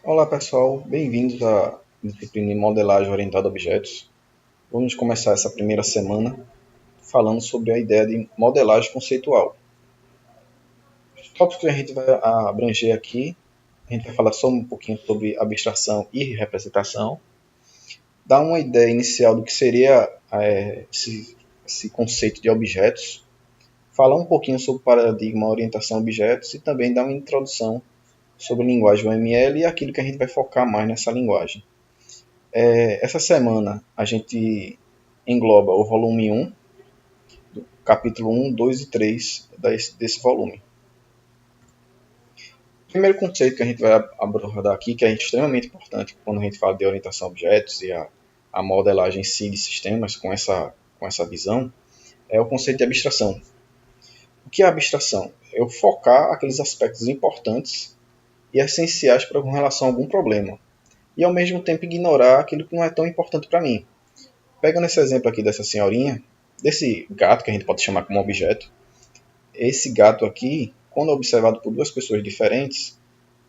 Olá pessoal, bem-vindos à disciplina de modelagem orientada a objetos. Vamos começar essa primeira semana falando sobre a ideia de modelagem conceitual. Os tópicos que a gente vai abranger aqui, a gente vai falar só um pouquinho sobre abstração e representação, dar uma ideia inicial do que seria esse conceito de objetos, falar um pouquinho sobre o paradigma orientação a objetos e também dar uma introdução sobre a linguagem UML e aquilo que a gente vai focar mais nessa linguagem. Essa semana a gente engloba o volume 1, do capítulo 1, 2 e 3 desse volume. O primeiro conceito que a gente vai abordar aqui, que é extremamente importante quando a gente fala de orientação a objetos e a modelagem em si de sistemas com essa visão, é o conceito de abstração. O que é abstração? É eu focar aqueles aspectos importantes e essenciais com relação a algum problema, e ao mesmo tempo ignorar aquilo que não é tão importante para mim. Pegando esse exemplo aqui dessa senhorinha, desse gato que a gente pode chamar como objeto, esse gato aqui, quando observado por duas pessoas diferentes,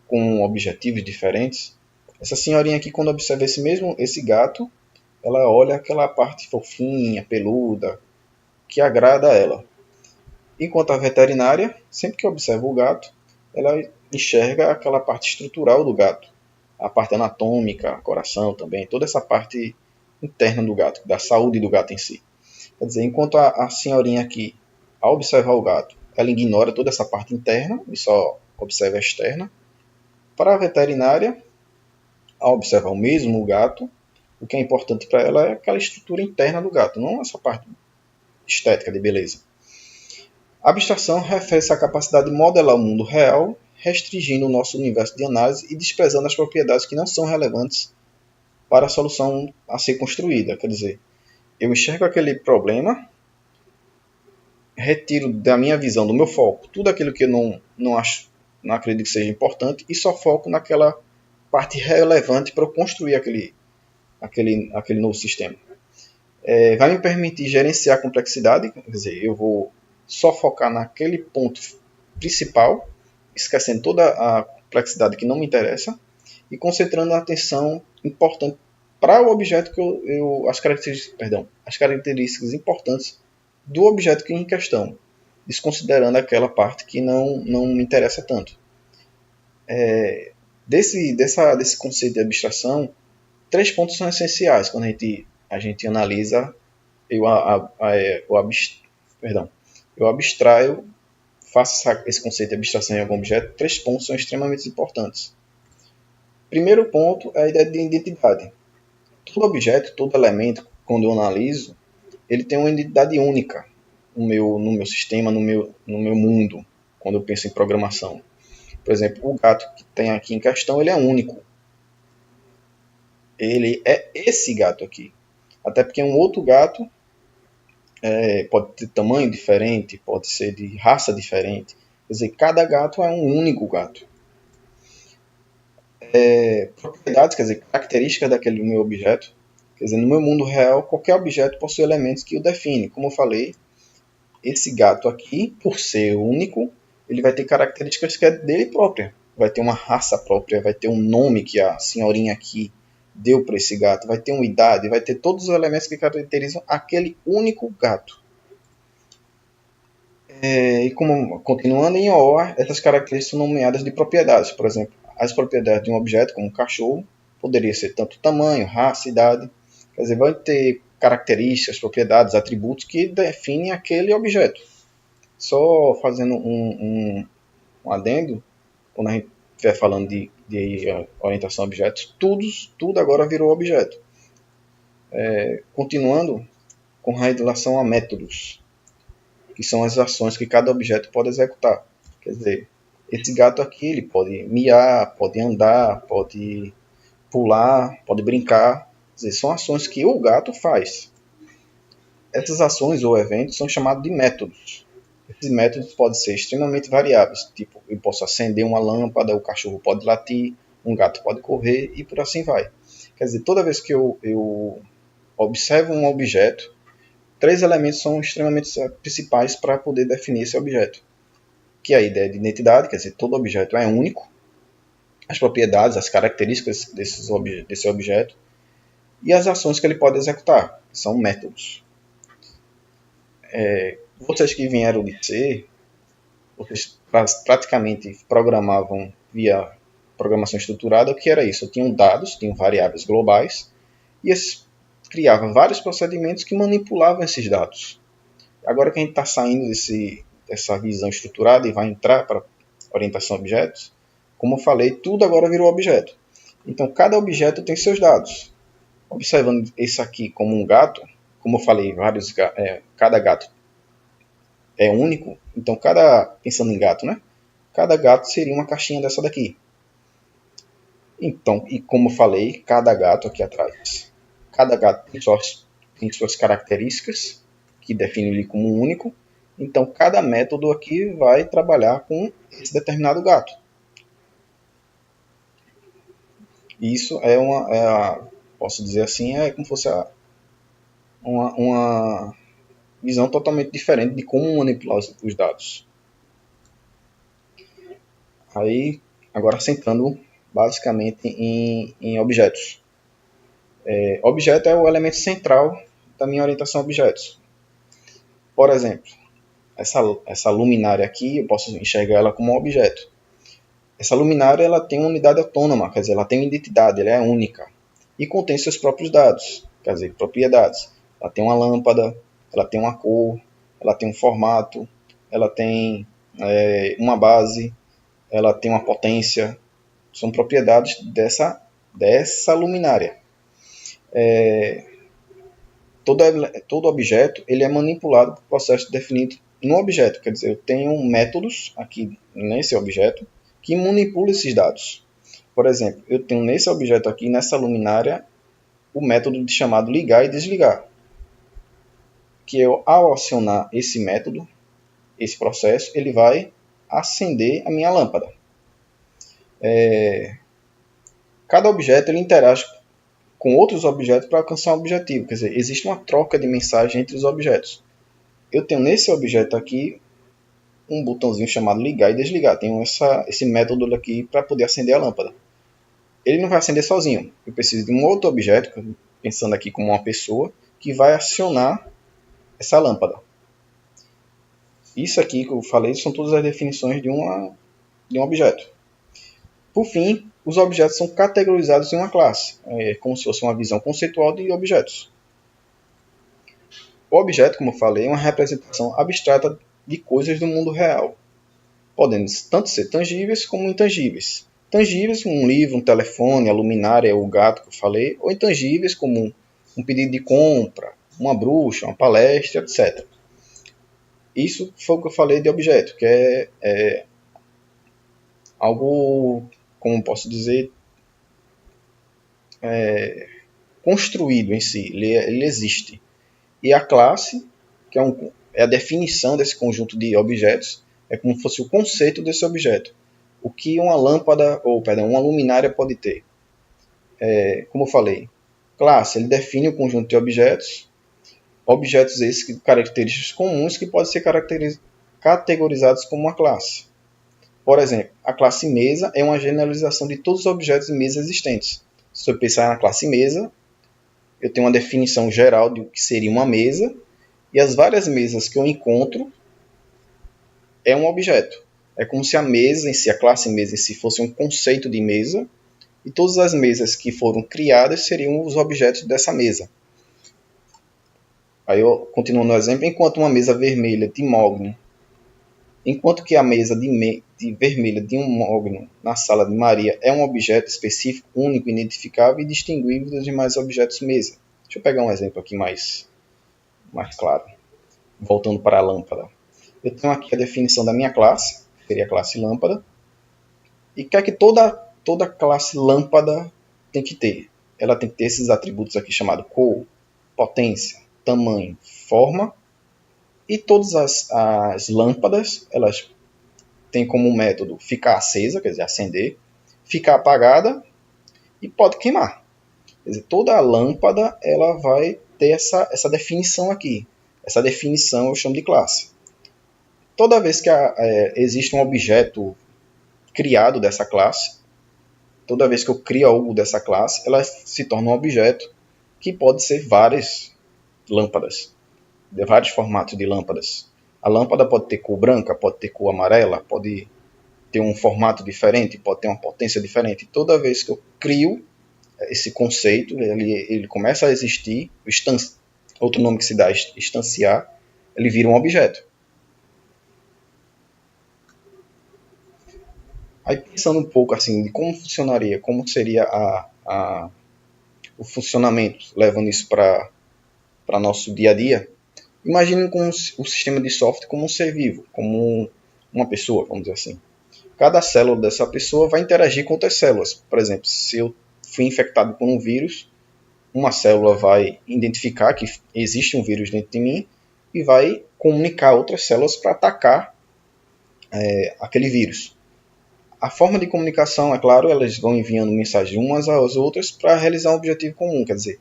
com objetivos diferentes, essa senhorinha aqui, quando observa esse gato, ela olha aquela parte fofinha, peluda, que agrada a ela. Enquanto a veterinária, sempre que observa o gato, ela enxerga aquela parte estrutural do gato, a parte anatômica, coração também, toda essa parte interna do gato, da saúde do gato em si. Quer dizer, enquanto a senhorinha aqui, ao observar o gato, ela ignora toda essa parte interna e só observa a externa. Para a veterinária, ao observar o mesmo gato, o que é importante para ela é aquela estrutura interna do gato, não essa parte estética de beleza. A abstração refere-se à capacidade de modelar o mundo real, restringindo o nosso universo de análise e desprezando as propriedades que não são relevantes para a solução a ser construída. Quer dizer, eu enxergo aquele problema, retiro da minha visão, do meu foco, tudo aquilo que eu não acredito que seja importante e só foco naquela parte relevante para eu construir aquele novo sistema. Vai me permitir gerenciar a complexidade, quer dizer, eu vou só focar naquele ponto principal, esquecendo toda a complexidade que não me interessa e concentrando a atenção importante para o objeto as características importantes do objeto que em questão, desconsiderando aquela parte que não me interessa tanto. Desse conceito de abstração, três pontos são essenciais quando a gente analisa, eu, a, eu, abst, perdão, eu abstraio, faço esse conceito de abstração em algum objeto, três pontos são extremamente importantes. Primeiro ponto é a ideia de identidade. Todo objeto, todo elemento, quando eu analiso, ele tem uma identidade única no meu sistema, no meu mundo, quando eu penso em programação. Por exemplo, o gato que tem aqui em questão, ele é único. Ele é esse gato aqui. Até porque um outro gato pode ter tamanho diferente, pode ser de raça diferente. Quer dizer, cada gato é um único gato. Propriedades, quer dizer, características daquele meu objeto. Quer dizer, no meu mundo real, qualquer objeto possui elementos que o definem. Como eu falei, esse gato aqui, por ser único, ele vai ter características que é dele própria. Vai ter uma raça própria, vai ter um nome que a senhorinha aqui deu para esse gato, vai ter uma idade, vai ter todos os elementos que caracterizam aquele único gato. E como, continuando em O, essas características são nomeadas de propriedades. Por exemplo, as propriedades de um objeto, como um cachorro, poderia ser tanto tamanho, raça, idade. Quer dizer, vai ter características, propriedades, atributos que definem aquele objeto. Só fazendo um adendo, quando a gente estiver falando de orientação a objetos, tudo agora virou objeto. Continuando com relação a métodos, que são as ações que cada objeto pode executar. Quer dizer, esse gato aqui ele pode miar, pode andar, pode pular, pode brincar. Quer dizer, são ações que o gato faz. Essas ações ou eventos são chamados de métodos. Esses métodos podem ser extremamente variáveis, tipo, eu posso acender uma lâmpada, o cachorro pode latir, um gato pode correr e por assim vai. Quer dizer, toda vez que eu observo um objeto, três elementos são extremamente principais para poder definir esse objeto. Que é a ideia de identidade, quer dizer, todo objeto é único. as propriedades, as características desse objeto e as ações que ele pode executar, que são métodos. Vocês que vieram de C, vocês praticamente programavam via programação estruturada. O que era isso? Tinham dados, tinham variáveis globais, e eles criavam vários procedimentos que manipulavam esses dados. Agora que a gente está saindo dessa visão estruturada e vai entrar para orientação a objetos, como eu falei, tudo agora virou objeto. Então, cada objeto tem seus dados. Observando esse aqui como um gato, como eu falei, cada gato é único. Então, pensando em gato, né? Cada gato seria uma caixinha dessa daqui. Então, e como eu falei, cada gato aqui atrás, cada gato tem suas características que definem ele como único. Então, cada método aqui vai trabalhar com esse determinado gato. Isso posso dizer assim, é como se fosse uma visão totalmente diferente de como manipular os dados. Aí, agora centrando basicamente em objetos. Objeto é o elemento central da minha orientação a objetos. Por exemplo, essa luminária aqui, eu posso enxergar ela como um objeto. Essa luminária ela tem uma unidade autônoma, quer dizer, ela tem uma identidade, ela é única. E contém seus próprios dados, quer dizer, propriedades. Ela tem uma lâmpada, ela tem uma cor, ela tem um formato, ela tem uma base, ela tem uma potência. São propriedades dessa luminária. Todo objeto ele é manipulado por processo definido no objeto. Quer dizer, eu tenho métodos aqui nesse objeto que manipulam esses dados. Por exemplo, eu tenho nesse objeto aqui, nessa luminária, o método chamado ligar e desligar. Que eu, ao acionar esse método, esse processo, ele vai acender a minha lâmpada. Cada objeto ele interage com outros objetos para alcançar um objetivo. Quer dizer, existe uma troca de mensagem entre os objetos. Eu tenho nesse objeto aqui um botãozinho chamado ligar e desligar. Tenho esse método aqui para poder acender a lâmpada. Ele não vai acender sozinho. Eu preciso de um outro objeto, pensando aqui como uma pessoa, que vai acionar essa lâmpada. Isso aqui que eu falei são todas as definições de um objeto. Por fim, os objetos são categorizados em uma classe, como se fosse uma visão conceitual de objetos. O objeto, como eu falei, é uma representação abstrata de coisas do mundo real, podendo tanto ser tangíveis como intangíveis. Tangíveis como um livro, um telefone, a luminária, o gato que eu falei, ou intangíveis como um pedido de compra, uma bruxa, uma palestra, etc. Isso foi o que eu falei de objeto, que é algo, como posso dizer, construído em si, ele existe. E a classe, que é a definição desse conjunto de objetos, é como se fosse o conceito desse objeto. O que uma uma luminária pode ter. Como eu falei, classe, ele define o conjunto de objetos esses com características comuns que podem ser categorizados como uma classe. Por exemplo, a classe mesa é uma generalização de todos os objetos de mesa existentes. Se eu pensar na classe mesa, eu tenho uma definição geral de o que seria uma mesa, e as várias mesas que eu encontro é um objeto. É como se a mesa em si, a classe mesa em si, fosse um conceito de mesa, e todas as mesas que foram criadas seriam os objetos dessa mesa. Aí eu continuo no exemplo, enquanto uma mesa vermelha de mogno, enquanto que a mesa vermelha de um mogno na sala de Maria é um objeto específico, único, identificável e distinguível dos demais objetos mesa. Deixa eu pegar um exemplo aqui mais claro. Voltando para a lâmpada. Eu tenho aqui a definição da minha classe, que seria a classe lâmpada. E o que é que toda classe lâmpada tem que ter? Ela tem que ter esses atributos aqui chamados cor, potência, tamanho, forma. E todas as lâmpadas, elas têm como método ficar acesa, quer dizer, acender, ficar apagada e pode queimar. Quer dizer, toda a lâmpada ela vai ter essa definição aqui. Essa definição eu chamo de classe. Toda vez que existe um objeto criado dessa classe, Toda vez que eu crio algo dessa classe, ela se torna um objeto que pode ser várias lâmpadas, de vários formatos de lâmpadas. A lâmpada pode ter cor branca, pode ter cor amarela, pode ter um formato diferente, pode ter uma potência diferente. Toda vez que eu crio esse conceito, ele começa a existir, outro nome que se dá, instanciar, ele vira um objeto. Aí pensando um pouco assim de como funcionaria, como seria o funcionamento, levando isso para nosso dia a dia, imagine com o sistema de software como um ser vivo, como uma pessoa, vamos dizer assim. Cada célula dessa pessoa vai interagir com outras células. Por exemplo, se eu fui infectado por um vírus, uma célula vai identificar que existe um vírus dentro de mim e vai comunicar a outras células para atacar aquele vírus. A forma de comunicação, é claro, elas vão enviando mensagens umas às outras para realizar um objetivo comum, quer dizer,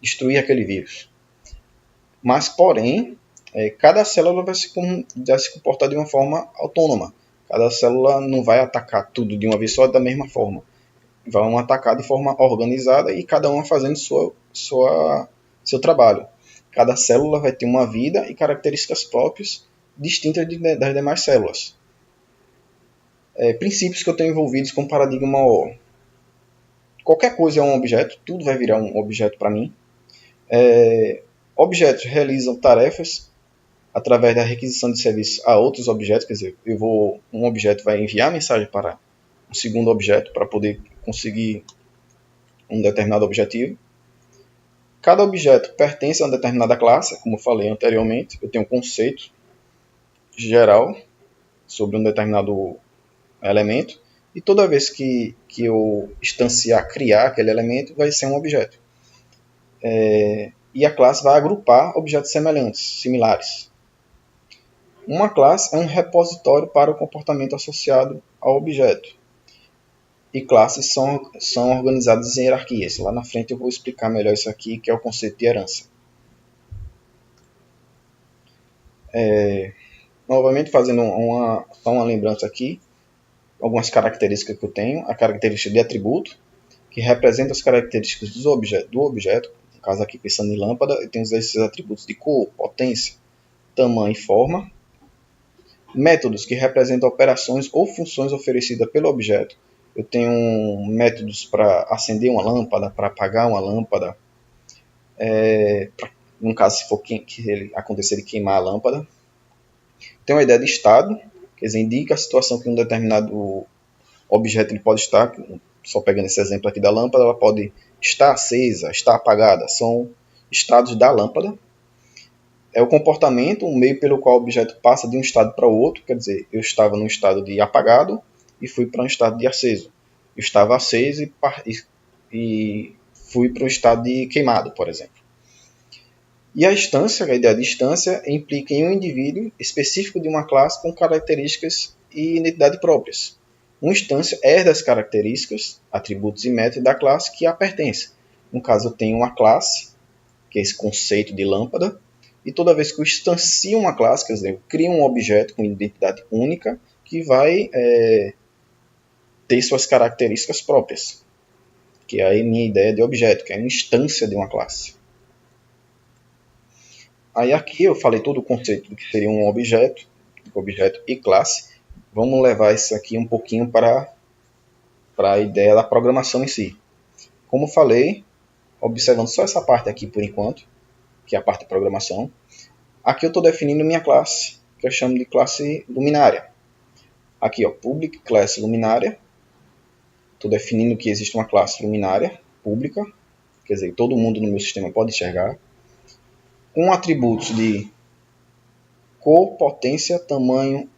destruir aquele vírus. Mas, porém, cada célula vai se comportar de uma forma autônoma. Cada célula não vai atacar tudo de uma vez só da mesma forma. Vão atacar de forma organizada e cada uma fazendo seu trabalho. Cada célula vai ter uma vida e características próprias distintas das demais células. Princípios que eu tenho envolvidos com o paradigma O. Qualquer coisa é um objeto, tudo vai virar um objeto para mim. Objetos realizam tarefas através da requisição de serviços a outros objetos, quer dizer, um objeto vai enviar mensagem para um segundo objeto para poder conseguir um determinado objetivo. Cada objeto pertence a uma determinada classe, como eu falei anteriormente, eu tenho um conceito geral sobre um determinado elemento, e toda vez que eu instanciar, criar aquele elemento, vai ser um objeto. E a classe vai agrupar objetos similares. Uma classe é um repositório para o comportamento associado ao objeto. E classes são organizadas em hierarquias. Lá na frente eu vou explicar melhor isso aqui, que é o conceito de herança. Novamente, fazendo só uma lembrança aqui, algumas características que eu tenho. A característica de atributo, que representa as características do objeto. No caso aqui, pensando em lâmpada, eu tenho esses atributos de cor, potência, tamanho e forma. Métodos, que representam operações ou funções oferecidas pelo objeto. Eu tenho métodos para acender uma lâmpada, para apagar uma lâmpada. No caso, se for que ele acontecer de queimar a lâmpada. Tem uma ideia de estado, quer dizer, indica a situação que um determinado objeto ele pode estar. Só pegando esse exemplo aqui da lâmpada, ela pode estar acesa, estar apagada. São estados da lâmpada. É o comportamento, o meio pelo qual o objeto passa de um estado para o outro. Quer dizer, eu estava num estado de apagado e fui para um estado de aceso. Eu estava aceso e fui para um estado de queimado, por exemplo. E a ideia de instância implica em um indivíduo específico de uma classe com características e identidade próprias. Uma instância herda as características, atributos e métodos da classe que a pertence. No caso, eu tenho uma classe, que é esse conceito de lâmpada, e toda vez que eu instancio uma classe, quer dizer, eu crio um objeto com identidade única que vai ter suas características próprias, que é a minha ideia de objeto, que é uma instância de uma classe. Aí aqui eu falei todo o conceito do que seria um objeto e classe. Vamos levar isso aqui um pouquinho para a ideia da programação em si. Como falei, observando só essa parte aqui por enquanto, que é a parte de programação, aqui eu estou definindo minha classe, que eu chamo de classe luminária. Aqui, public class luminária. Estou definindo que existe uma classe luminária pública, quer dizer, todo mundo no meu sistema pode enxergar, com atributos de cor, potência, tamanho,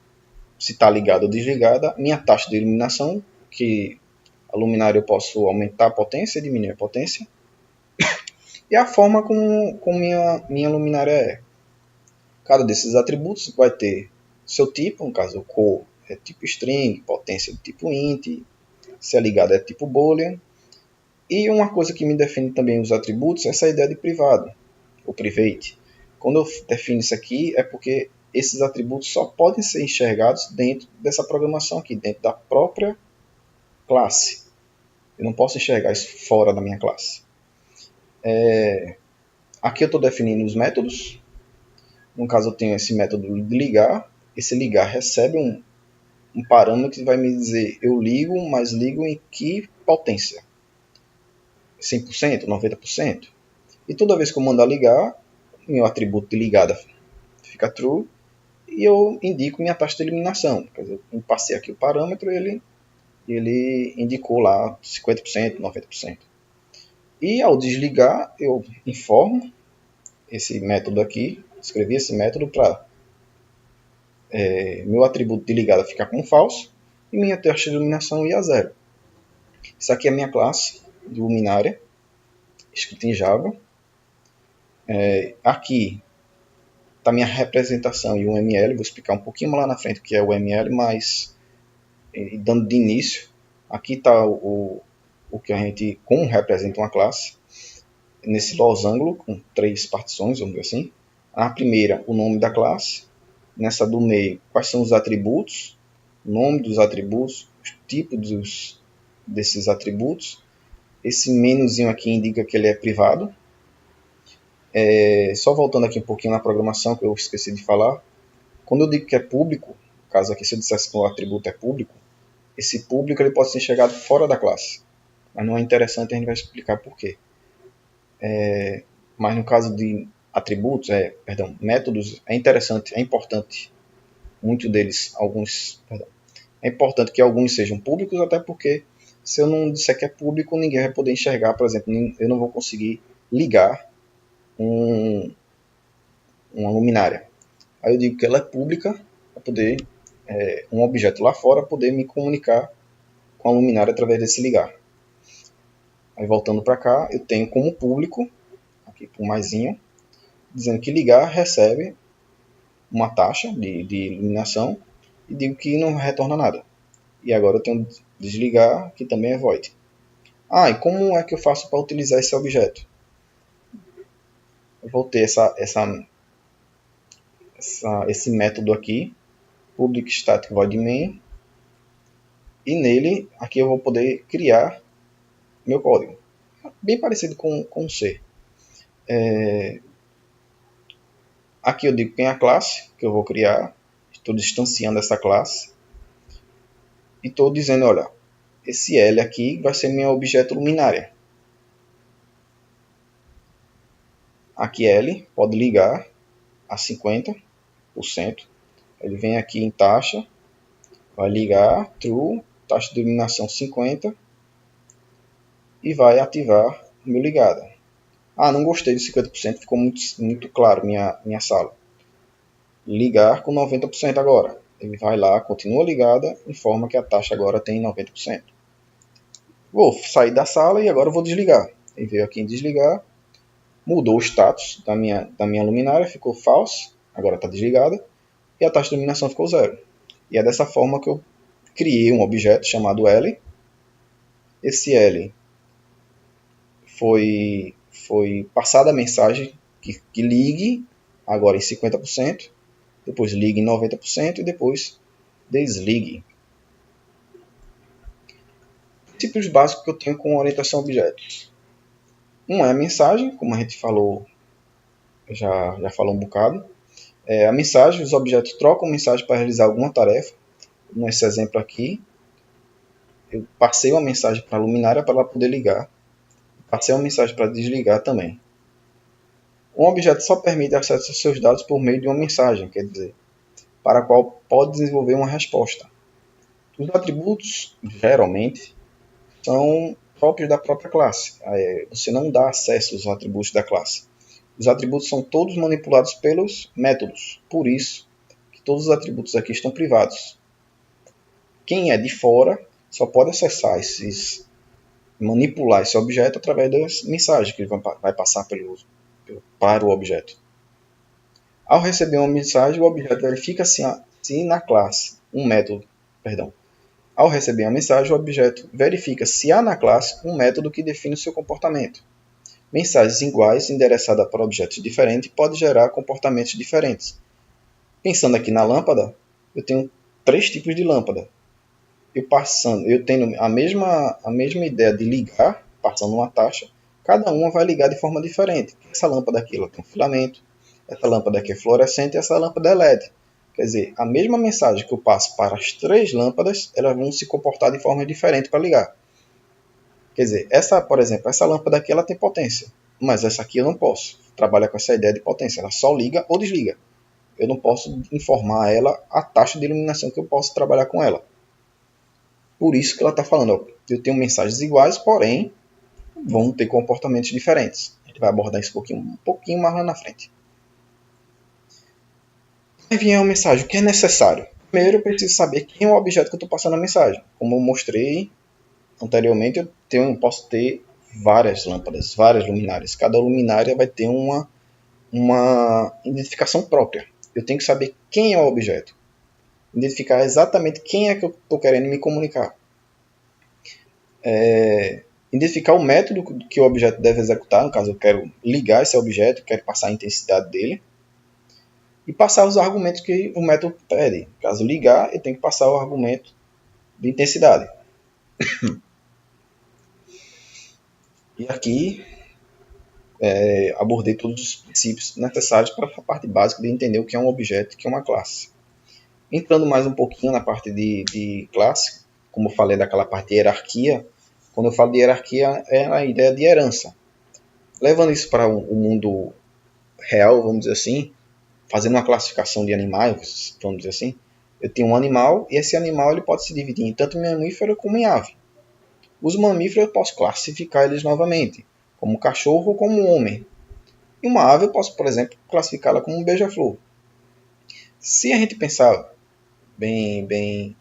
se está ligado ou desligada, minha taxa de iluminação, que a luminária eu posso aumentar a potência e diminuir a potência, e a forma como minha luminária é. Cada desses atributos vai ter seu tipo, no caso, cor é tipo string, potência de tipo int, se é ligado é tipo boolean. E uma coisa que me define também os atributos é essa ideia de privado, ou private. Quando eu defino isso aqui é porque esses atributos só podem ser enxergados dentro dessa programação aqui, dentro da própria classe. Eu não posso enxergar isso fora da minha classe. Aqui eu estou definindo os métodos. No caso, eu tenho esse método de ligar. Esse ligar recebe um parâmetro que vai me dizer eu ligo, mas ligo em que potência? 100%, 90%? E toda vez que eu mandar ligar, meu atributo de ligada fica true e eu indico minha taxa de eliminação. Quer dizer, eu passei aqui o parâmetro e ele indicou lá 50%, 90%. E ao desligar, eu informo esse método aqui, escrevi esse método para meu atributo de ligada ficar como falso e minha taxa de iluminação ir a zero. Isso aqui é a minha classe de luminária, escrita em Java. Aqui está a minha representação em UML, vou explicar um pouquinho lá na frente o que é o UML, mas dando de início, aqui está o que a gente, como representa uma classe, nesse losango com 3 partições, vamos dizer assim. A primeira, o nome da classe. Nessa do meio, quais são os atributos, o nome dos atributos, os tipos desses atributos. Esse menuzinho aqui indica que ele é privado. Só voltando aqui um pouquinho na programação, que eu esqueci de falar. Quando eu digo que é público, no caso aqui, se eu dissesse que o atributo é público, esse público ele pode ser enxergado fora da classe. Mas não é interessante, a gente vai explicar por quê. Mas no caso de atributos, métodos, é interessante, é importante, muitos deles, é importante que alguns sejam públicos, até porque se eu não disser que é público, ninguém vai poder enxergar, por exemplo, eu não vou conseguir ligar uma luminária. Aí eu digo que ela é pública, para poder, um objeto lá fora, poder me comunicar com a luminária através desse ligar. Aí voltando para cá, eu tenho como público, aqui por maisinho, dizendo que ligar recebe uma taxa de iluminação e digo que não retorna nada. E agora eu tenho desligar, que também é void. E como é que eu faço para utilizar esse objeto? Eu vou ter esse método aqui, public static void main, e nele aqui eu vou poder criar meu código. Bem parecido com C. Aqui eu digo quem é a classe que eu vou criar. Estou distanciando essa classe. E estou dizendo, olha, esse L aqui vai ser meu objeto luminária. Aqui L pode ligar a 50%. Ele vem aqui em taxa, vai ligar true, taxa de iluminação 50% e vai ativar o meu ligada. Não gostei de 50%, ficou muito claro minha sala. Ligar com 90% agora. Ele vai lá, continua ligada, informa que a taxa agora tem 90%. Vou sair da sala e agora vou desligar. Ele veio aqui em desligar, mudou o status da minha luminária, ficou false, agora está desligada, e a taxa de iluminação ficou zero. E é dessa forma que eu criei um objeto chamado L. Esse L foi passada a mensagem que ligue agora em 50%, depois ligue em 90% e depois desligue. Princípios básicos que eu tenho com orientação a objetos. Um é a mensagem, como a gente falou, já falou um bocado. A mensagem, os objetos trocam mensagem para realizar alguma tarefa. Nesse exemplo aqui, eu passei uma mensagem para a luminária para ela poder ligar. Passei uma mensagem para desligar também. Um objeto só permite acesso aos seus dados por meio de uma mensagem, quer dizer, para a qual pode desenvolver uma resposta. Os atributos, geralmente, são próprios da própria classe. Você não dá acesso aos atributos da classe. Os atributos são todos manipulados pelos métodos. Por isso, que todos os atributos aqui estão privados. Quem é de fora só pode acessar manipular esse objeto através das mensagens que ele vai passar para o objeto. Ao receber uma mensagem, o objeto verifica se na classe Ao receber a mensagem, o objeto verifica se há na classe um método que define o seu comportamento. Mensagens iguais endereçadas para objetos diferentes podem gerar comportamentos diferentes. Pensando aqui na lâmpada, eu tenho 3 tipos de lâmpada. eu tendo a mesma ideia de ligar, passando uma taxa, cada uma vai ligar de forma diferente. Essa lâmpada aqui ela tem um filamento, essa lâmpada aqui é fluorescente e essa lâmpada é LED. Quer dizer, a mesma mensagem que eu passo para as 3 lâmpadas, elas vão se comportar de forma diferente para ligar. Quer dizer, por exemplo, essa lâmpada aqui ela tem potência, mas essa aqui eu não posso trabalhar com essa ideia de potência. Ela só liga ou desliga. Eu não posso informar a ela a taxa de iluminação que eu posso trabalhar com ela. Por isso que ela está falando, ó, eu tenho mensagens iguais, porém vão ter comportamentos diferentes. A gente vai abordar isso um pouquinho mais lá na frente. Aí vem a mensagem, o que é necessário? Primeiro eu preciso saber quem é o objeto que eu estou passando a mensagem. Como eu mostrei anteriormente, eu posso ter várias lâmpadas, várias luminárias. Cada luminária vai ter uma identificação própria. Eu tenho que saber quem é o objeto. Identificar exatamente quem é que eu estou querendo me comunicar. Identificar o método que o objeto deve executar. No caso, eu quero ligar esse objeto, quero passar a intensidade dele. E passar os argumentos que o método pede. No caso, ligar, eu tenho que passar o argumento de intensidade. E aqui abordei todos os princípios necessários para a parte básica de entender o que é um objeto e o que é uma classe. Entrando mais um pouquinho na parte de classe, como eu falei daquela parte de hierarquia, quando eu falo de hierarquia é a ideia de herança. Levando isso para o mundo real, vamos dizer assim, fazendo uma classificação de animais, vamos dizer assim, eu tenho um animal e esse animal ele pode se dividir em tanto mamífero como em ave. Os mamíferos eu posso classificar eles novamente, como cachorro ou como homem. E uma ave eu posso, por exemplo, classificá-la como um beija-flor. Se a gente pensar bem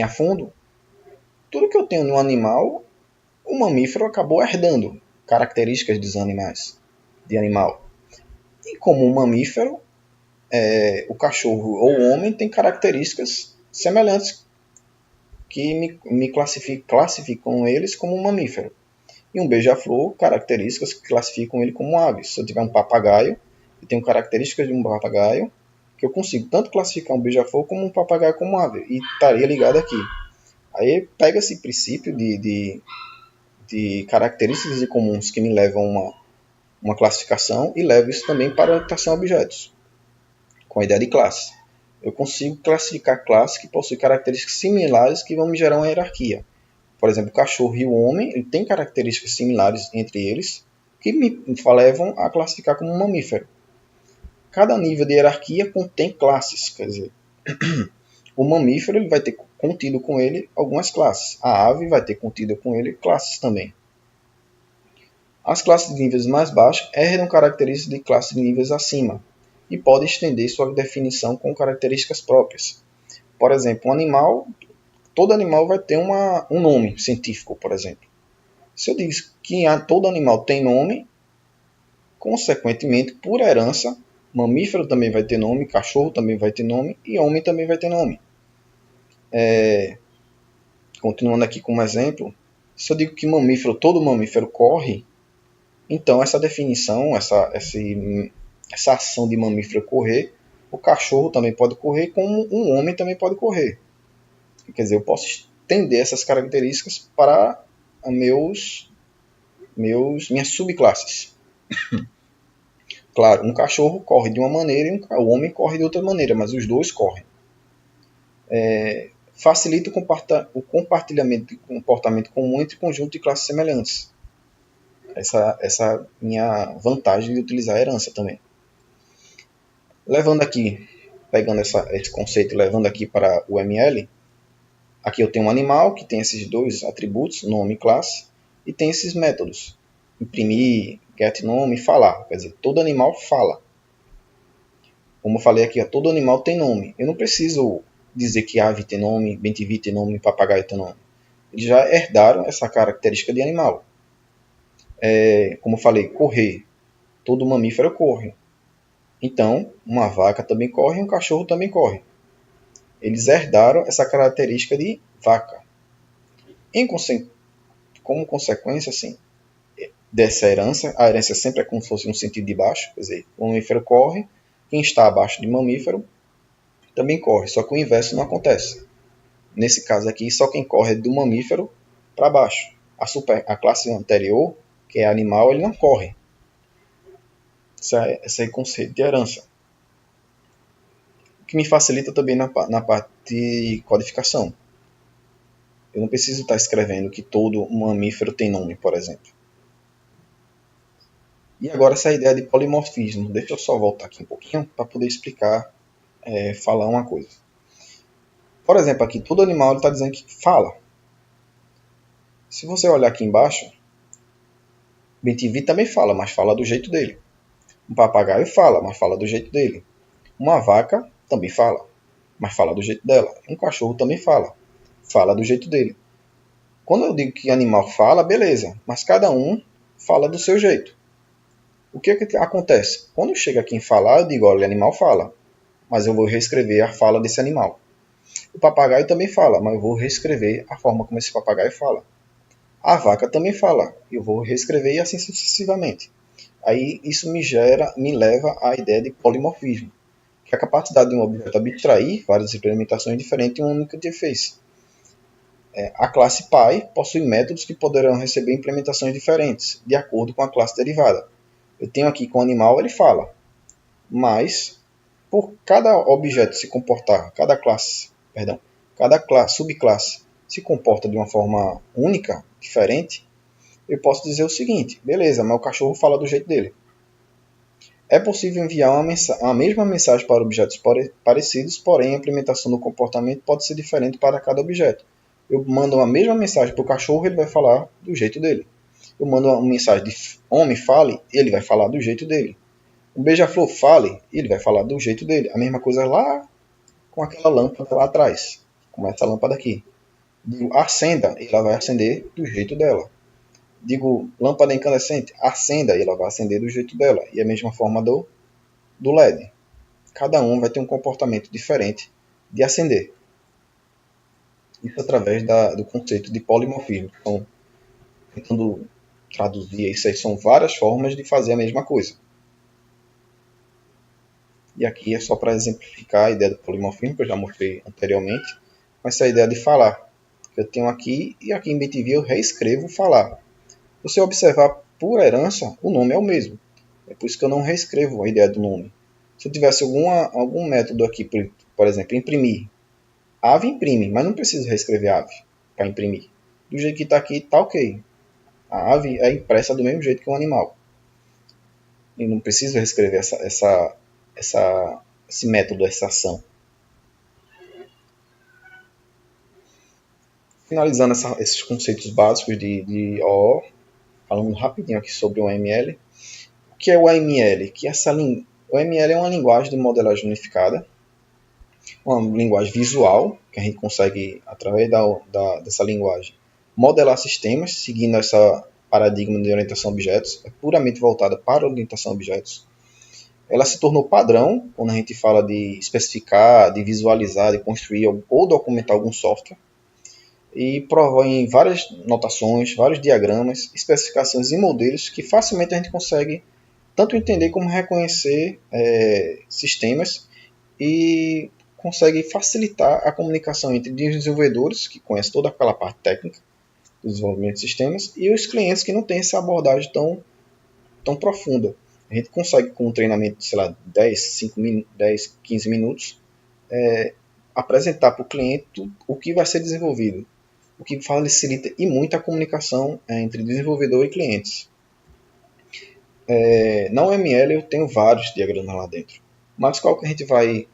a fundo, tudo que eu tenho no animal, o mamífero acabou herdando características dos animais, de animal. E como um mamífero, o cachorro ou o homem tem características semelhantes que me classificam eles como um mamífero. E um beija-flor, características que classificam ele como ave. Se eu tiver um papagaio, eu tenho características de um papagaio, que eu consigo tanto classificar um beija-flor como um papagaio como ave. E estaria ligado aqui. Aí pega esse princípio de características comuns que me levam a uma classificação e levo isso também para a orientação a objetos, com a ideia de classe. Eu consigo classificar classes que possuem características similares que vão me gerar uma hierarquia. Por exemplo, o cachorro e o homem ele têm características similares entre eles que me levam a classificar como um mamífero. Cada nível de hierarquia contém classes, quer dizer, o mamífero ele vai ter contido com ele algumas classes. A ave vai ter contido com ele classes também. As classes de níveis mais baixos herdam características de classes de níveis acima e podem estender sua definição com características próprias. Por exemplo, todo animal vai ter um nome científico, por exemplo. Se eu digo que todo animal tem nome, consequentemente, por herança, mamífero também vai ter nome, cachorro também vai ter nome e homem também vai ter nome. Continuando aqui como exemplo, se eu digo que todo mamífero corre, então essa definição, essa ação de mamífero correr, o cachorro também pode correr, como um homem também pode correr. Quer dizer, eu posso estender essas características para minhas subclasses. Claro, um cachorro corre de uma maneira e o homem corre de outra maneira, mas os dois correm. Facilita o compartilhamento de comportamento comum entre conjuntos de classes semelhantes. Essa minha vantagem de utilizar a herança também. Levando aqui, pegando esse conceito e levando aqui para o ML, aqui eu tenho um animal que tem esses dois atributos, nome e classe, e tem esses métodos, imprimir, get nome e falar. Quer dizer, todo animal fala. Como eu falei aqui, todo animal tem nome. Eu não preciso dizer que ave tem nome, bem-te-vi tem nome, papagaio tem nome. Eles já herdaram essa característica de animal. Como eu falei, correr. Todo mamífero corre. Então, uma vaca também corre e um cachorro também corre. Eles herdaram essa característica de vaca. Como consequência, assim, dessa herança, a herança sempre é como se fosse no sentido de baixo, quer dizer, o mamífero corre, quem está abaixo de mamífero também corre, só que o inverso não acontece. Nesse caso aqui, só quem corre é do mamífero para baixo. A classe anterior, que é animal, ele não corre. Esse é o conceito de herança. O que me facilita também na parte de codificação. Eu não preciso estar escrevendo que todo mamífero tem nome, por exemplo. E agora essa ideia de polimorfismo. Deixa eu só voltar aqui um pouquinho para poder explicar, falar uma coisa. Por exemplo, aqui todo animal está dizendo que fala. Se você olhar aqui embaixo, BTV também fala, mas fala do jeito dele. Um papagaio fala, mas fala do jeito dele. Uma vaca também fala, mas fala do jeito dela. Um cachorro também fala do jeito dele. Quando eu digo que animal fala, beleza, mas cada um fala do seu jeito. O que acontece? Quando chega aqui em falar, eu digo, olha, o animal fala, mas eu vou reescrever a fala desse animal. O papagaio também fala, mas eu vou reescrever a forma como esse papagaio fala. A vaca também fala, eu vou reescrever e assim sucessivamente. Aí isso me leva à ideia de polimorfismo, que é a capacidade de um objeto abstrair várias implementações diferentes em uma única interface. A classe Pi possui métodos que poderão receber implementações diferentes, de acordo com a classe derivada. Eu tenho aqui com o animal, ele fala, mas por cada objeto se comportar, cada subclasse se comporta de uma forma única, diferente, eu posso dizer o seguinte, beleza, mas o cachorro fala do jeito dele. É possível enviar a mesma mensagem para objetos parecidos, porém a implementação do comportamento pode ser diferente para cada objeto. Eu mando a mesma mensagem para o cachorro, ele vai falar do jeito dele. Eu mando uma mensagem de homem fale, ele vai falar do jeito dele. O beija-flor fale, ele vai falar do jeito dele. A mesma coisa lá com aquela lâmpada lá atrás, como essa lâmpada aqui. Digo acenda, ela vai acender do jeito dela. Digo lâmpada incandescente, acenda, ela vai acender do jeito dela. E a mesma forma do LED. Cada um vai ter um comportamento diferente de acender. Isso através do conceito de polimorfismo. Então, tentando traduzir isso aí, são várias formas de fazer a mesma coisa. E aqui é só para exemplificar a ideia do polimorfismo, que eu já mostrei anteriormente, com essa ideia de falar. Eu tenho aqui, e aqui em BTV eu reescrevo falar. Se você observar por herança, o nome é o mesmo. É por isso que eu não reescrevo a ideia do nome. Se eu tivesse algum método aqui, por exemplo, imprimir. Ave imprime, mas não preciso reescrever ave para imprimir. Do jeito que está aqui, está ok. A ave é impressa do mesmo jeito que um animal. E não preciso reescrever esse método, essa ação. Finalizando esses conceitos básicos de OO, falando rapidinho aqui sobre o OML. O que é o OML? O OML é uma linguagem de modelagem unificada, uma linguagem visual, que a gente consegue, através dessa linguagem, modelar sistemas, seguindo essa paradigma de orientação a objetos, é puramente voltada para a orientação a objetos. Ela se tornou padrão quando a gente fala de especificar, de visualizar, de construir ou documentar algum software, e provém várias notações, vários diagramas, especificações e modelos que facilmente a gente consegue tanto entender como reconhecer sistemas e consegue facilitar a comunicação entre desenvolvedores, que conhecem toda aquela parte técnica do desenvolvimento de sistemas, e os clientes que não têm essa abordagem tão profunda. A gente consegue, com um treinamento de, 10, 15 minutos, apresentar para o cliente o que vai ser desenvolvido, o que facilita e muito a comunicação entre desenvolvedor e clientes. Na OML eu tenho vários diagramas lá dentro, mas qual que a gente vai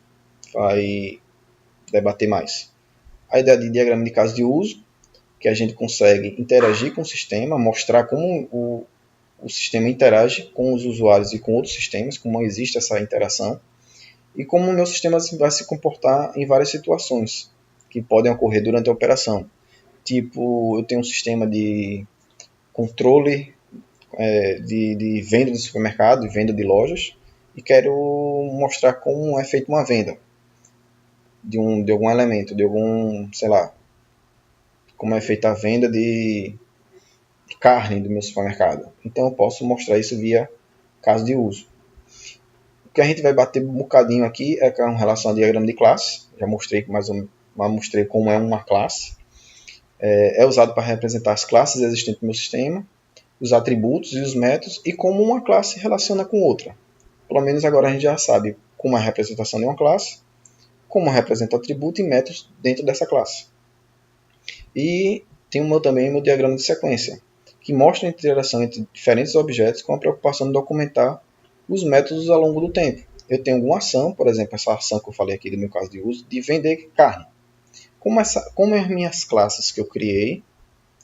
debater mais? A ideia de diagrama de caso de uso, que a gente consegue interagir com o sistema, mostrar como o sistema interage com os usuários e com outros sistemas, como existe essa interação, e como o meu sistema vai se comportar em várias situações que podem ocorrer durante a operação. Tipo, eu tenho um sistema de controle de venda de supermercado, venda de lojas, e quero mostrar como é feita uma venda de algum elemento, como é feita a venda de carne do meu supermercado. Então eu posso mostrar isso via caso de uso. O que a gente vai bater um bocadinho aqui é com relação ao diagrama de classe. Já mostrei mais ou menos mostrei como é uma classe. É usado para representar as classes existentes no meu sistema, os atributos e os métodos, e como uma classe se relaciona com outra. Pelo menos agora a gente já sabe como é a representação de uma classe, como representa atributo e métodos dentro dessa classe. E tem também o meu diagrama de sequência, que mostra a interação entre diferentes objetos com a preocupação de documentar os métodos ao longo do tempo. Eu tenho alguma ação, por exemplo, essa ação que eu falei aqui do meu caso de uso, de vender carne. Como as minhas classes que eu criei,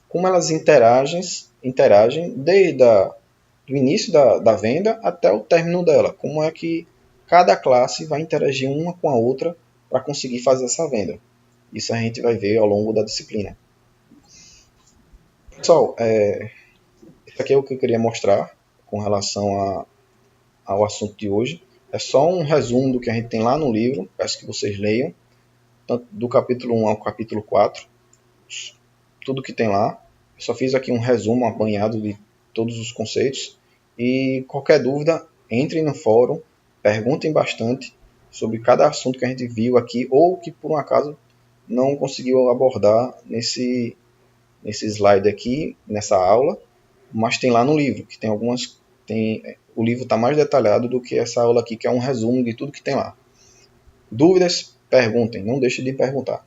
como elas interagem desde o início da venda até o término dela. Como é que cada classe vai interagir uma com a outra para conseguir fazer essa venda. Isso a gente vai ver ao longo da disciplina. Pessoal, isso aqui é o que eu queria mostrar com relação ao assunto de hoje. É só um resumo do que a gente tem lá no livro, peço que vocês leiam, tanto do capítulo 1 ao capítulo 4, tudo que tem lá. Eu só fiz aqui um resumo, um apanhado de todos os conceitos, e qualquer dúvida, entrem no fórum, perguntem bastante sobre cada assunto que a gente viu aqui, ou que por um acaso não conseguiu abordar nesse slide aqui, nessa aula, mas tem lá no livro, que tem algumas... o livro está mais detalhado do que essa aula aqui, que é um resumo de tudo que tem lá. Dúvidas? Perguntem, não deixe de perguntar.